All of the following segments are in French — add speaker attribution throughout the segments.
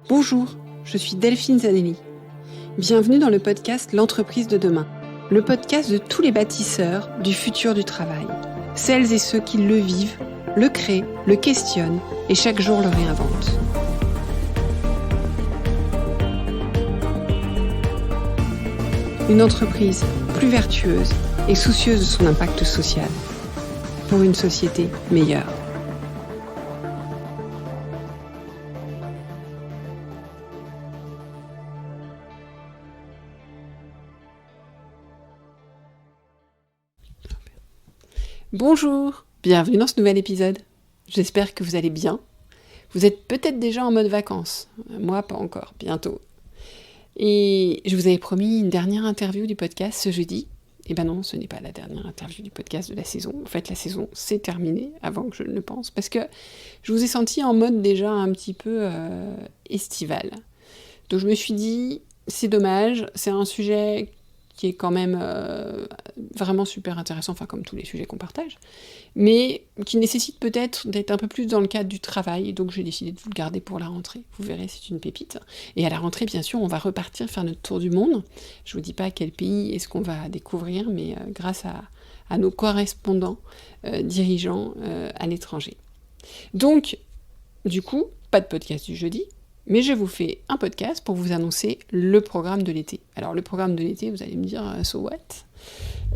Speaker 1: Bonjour, je suis Delphine Zanelli. Bienvenue dans le podcast L'entreprise de demain, le podcast de tous les bâtisseurs du futur du travail. Celles et ceux qui le vivent, le créent, le questionnent et chaque jour le réinventent. Une entreprise plus vertueuse et soucieuse de son impact social pour une société meilleure. Bonjour, bienvenue dans ce nouvel épisode. J'espère que vous allez bien. Vous êtes peut-être déjà en mode vacances. Moi, pas encore, bientôt. Et je vous avais promis une dernière interview du podcast ce jeudi. Eh ben non, ce n'est pas la dernière interview du podcast de la saison. En fait, la saison s'est terminée avant que je ne le pense, parce que je vous ai senti en mode déjà un petit peu estival. Donc je me suis dit, c'est dommage, c'est un sujet qui est quand même vraiment super intéressant, enfin comme tous les sujets qu'on partage, mais qui nécessite peut-être d'être un peu plus dans le cadre du travail, donc j'ai décidé de vous le garder pour la rentrée. Vous verrez, c'est une pépite. Et à la rentrée, bien sûr, on va repartir faire notre tour du monde. Je vous dis pas quel pays est-ce qu'on va découvrir, mais grâce à nos correspondants dirigeants à l'étranger. Donc, du coup, pas de podcast du jeudi, mais je vous fais un podcast pour vous annoncer le programme de l'été. Alors le programme de l'été, vous allez me dire, so what ?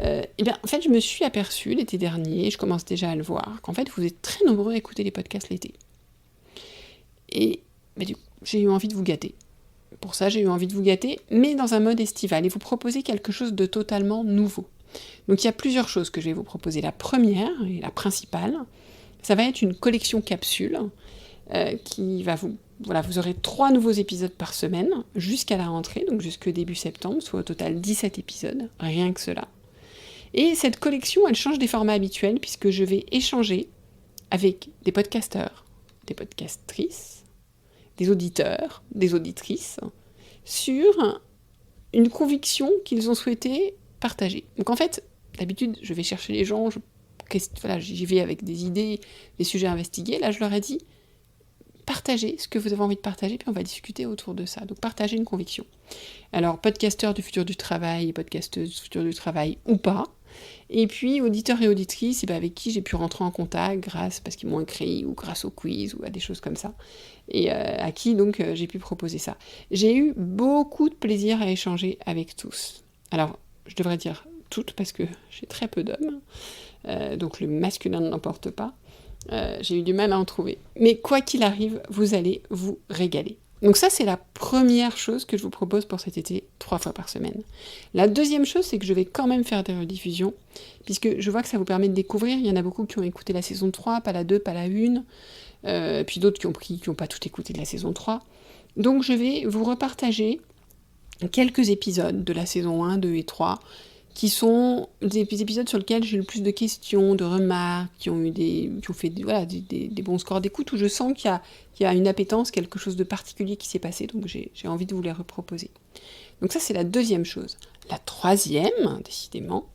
Speaker 1: Eh bien, en fait, je me suis aperçue l'été dernier, je commence déjà à le voir, qu'en fait, vous êtes très nombreux à écouter les podcasts l'été. Et du coup, j'ai eu envie de vous gâter. Pour ça, j'ai eu envie de vous gâter, mais dans un mode estival, et vous proposer quelque chose de totalement nouveau. Donc il y a plusieurs choses que je vais vous proposer. La première, et la principale, ça va être une collection capsule qui va vous... Voilà, vous aurez 3 nouveaux épisodes par semaine, jusqu'à la rentrée, donc jusqu'au début septembre, soit au total 17 épisodes, rien que cela. Et cette collection, elle change des formats habituels, puisque je vais échanger avec des podcasteurs, des podcastrices, des auditeurs, des auditrices, sur une conviction qu'ils ont souhaité partager. Donc en fait, d'habitude, je vais chercher les gens, j'y vais avec des idées, des sujets à investiguer. Là, je leur ai dit, partagez ce que vous avez envie de partager, puis on va discuter autour de ça. Donc partagez une conviction. Alors, podcasteurs du futur du travail, podcasteuses du futur du travail ou pas. Et puis, auditeurs et auditrices, avec qui j'ai pu rentrer en contact parce qu'ils m'ont écrit, ou grâce au quiz, ou à des choses comme ça. Et à qui, donc, j'ai pu proposer ça. J'ai eu beaucoup de plaisir à échanger avec tous. Alors, je devrais dire toutes, parce que j'ai très peu d'hommes. Donc, le masculin ne l'emporte pas. J'ai eu du mal à en trouver. Mais quoi qu'il arrive, vous allez vous régaler. Donc ça, c'est la première chose que je vous propose pour cet été, 3 fois par semaine. La deuxième chose, c'est que je vais quand même faire des rediffusions, puisque je vois que ça vous permet de découvrir. Il y en a beaucoup qui ont écouté la saison 3, pas la 2, pas la 1, puis d'autres qui n'ont pas tout écouté de la saison 3. Donc je vais vous repartager quelques épisodes de la saison 1, 2 et 3, qui sont des épisodes sur lesquels j'ai eu le plus de questions, de remarques, qui ont fait des bons scores d'écoute, où je sens qu'il y a une appétence, quelque chose de particulier qui s'est passé, donc j'ai envie de vous les reproposer. Donc ça, c'est la deuxième chose. La troisième, décidément,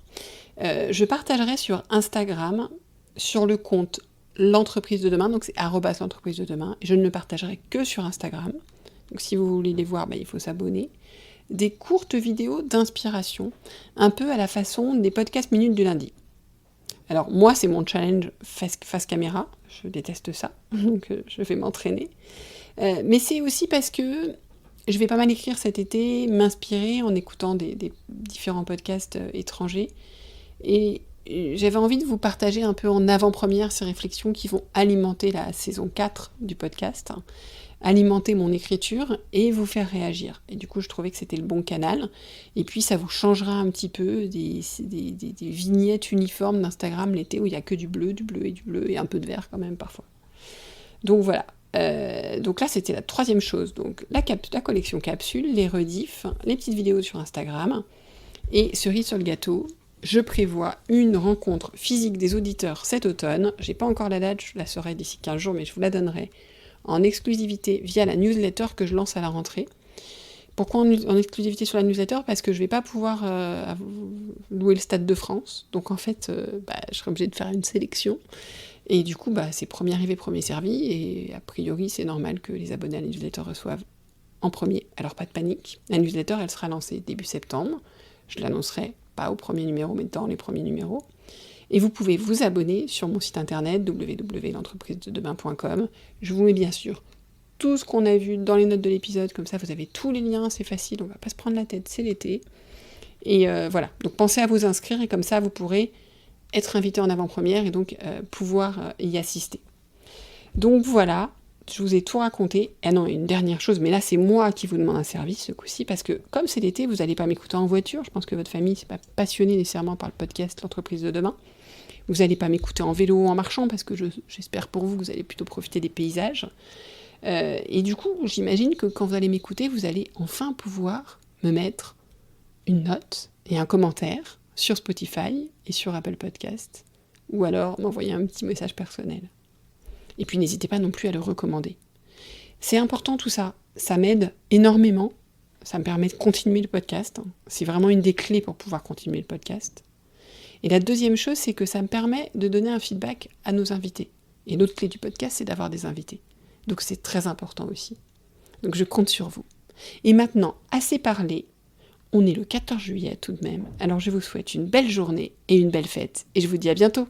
Speaker 1: je partagerai sur Instagram, sur le compte L'entreprise de demain, donc c'est @l'entreprise de demain, et je ne le partagerai que sur Instagram. Donc si vous voulez les voir, il faut s'abonner. Des courtes vidéos d'inspiration, un peu à la façon des podcasts minutes du lundi. Alors moi, c'est mon challenge face caméra, je déteste ça, donc je vais m'entraîner. Mais c'est aussi parce que je vais pas mal écrire cet été, m'inspirer en écoutant des différents podcasts étrangers, et j'avais envie de vous partager un peu en avant-première ces réflexions qui vont alimenter la saison 4 du podcast, alimenter mon écriture et vous faire réagir. Et du coup, je trouvais que c'était le bon canal. Et puis, ça vous changera un petit peu des vignettes uniformes d'Instagram l'été où il n'y a que du bleu et un peu de vert quand même parfois. Donc voilà. Donc là, c'était la troisième chose. Donc la collection capsule, les rediffs, les petites vidéos sur Instagram. Et cerise sur le gâteau, je prévois une rencontre physique des auditeurs cet automne. J'ai pas encore la date, je la saurai d'ici 15 jours, mais je vous la donnerai en exclusivité via la newsletter que je lance à la rentrée. Pourquoi en exclusivité sur la newsletter ? Parce que je ne vais pas pouvoir louer le Stade de France. Donc en fait, je serai obligée de faire une sélection. Et du coup, c'est premier arrivé, premier servi. Et a priori, c'est normal que les abonnés à la newsletter reçoivent en premier. Alors pas de panique, la newsletter elle sera lancée début septembre, je l'annoncerai pas au premier numéro mais dans les premiers numéros. Et vous pouvez vous abonner sur mon site internet www.l'entreprisededemain.com. Je vous mets bien sûr tout ce qu'on a vu dans les notes de l'épisode, comme ça vous avez tous les liens, c'est facile, on va pas se prendre la tête, c'est l'été. Et voilà, donc pensez à vous inscrire et comme ça vous pourrez être invité en avant-première et donc pouvoir y assister. Donc voilà, je vous ai tout raconté. Ah non, une dernière chose, mais là c'est moi qui vous demande un service ce coup-ci, parce que comme c'est l'été, vous n'allez pas m'écouter en voiture, je pense que votre famille n'est pas passionnée nécessairement par le podcast L'entreprise de demain. Vous n'allez pas m'écouter en vélo ou en marchant, parce que j'espère pour vous que vous allez plutôt profiter des paysages. Et du coup, j'imagine que quand vous allez m'écouter, vous allez enfin pouvoir me mettre une note et un commentaire sur Spotify et sur Apple Podcast, ou alors m'envoyer un petit message personnel. Et puis n'hésitez pas non plus à le recommander. C'est important tout ça, ça m'aide énormément, ça me permet de continuer le podcast, c'est vraiment une des clés pour pouvoir continuer le podcast. Et la deuxième chose, c'est que ça me permet de donner un feedback à nos invités. Et l'autre clé du podcast, c'est d'avoir des invités. Donc c'est très important aussi. Donc je compte sur vous. Et maintenant, assez parlé, on est le 14 juillet tout de même, alors je vous souhaite une belle journée et une belle fête, et je vous dis à bientôt.